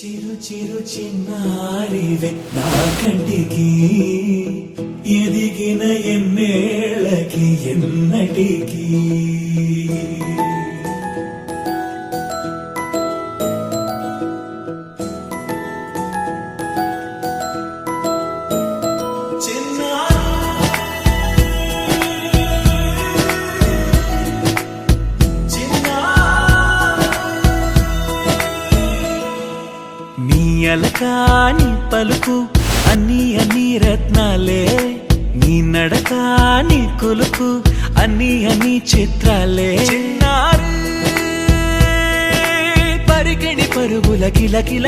చిరు చిరు చిన్నారివే నా కంటికి ఎదిగిన ఎన్నేళ్ళకి ఎన్నటికి అలకాని పలుకు అన్ని రత్నాలే నీ నడకాని కొలుకు అన్ని చిత్రాలే పరికిణి పరుగుల కిలకిలలాగోదారి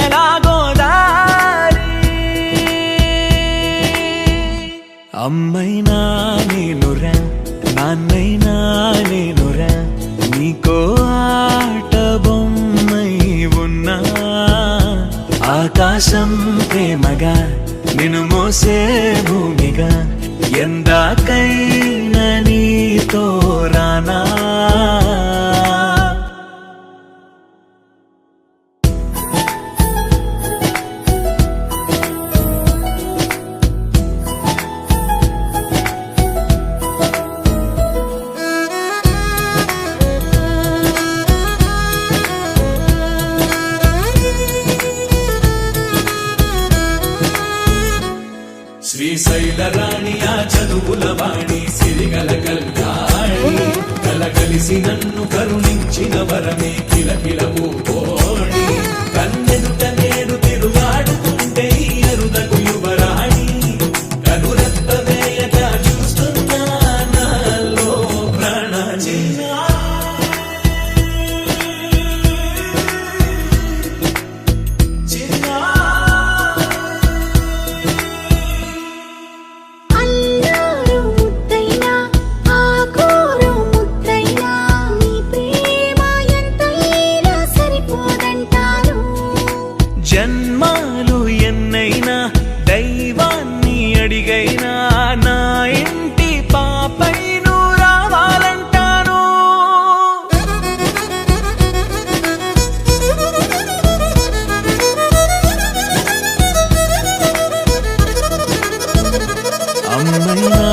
అమ్మైనా నేనురా నాన్నైనా నేనురా నీకో ఆట బొమ్మై ఉన్నా ఆకాశం ప్రేమగా నిన్ను మోసే భూమిగా ఎందాకైనా నీతో రానా శ్రీశైల రాణి ఆ చదువుల వాణి సిరిగల కల్యాణి కలగలిసి నన్ను కరుణించిన వరమే కిలకిల పూకోణి కన్నెదుట నేడు తిరుగాడుతుంటే అరుదకు యువరాణి కనురెప్ప వేయక చూస్తున్నా నాలో ప్రాణ జన్మాలు ఎన్నైనా దైవాన్ని అడిగైనా నా ఇంటి పాపై నువ్వు రావాలంటాను అమ్మైనా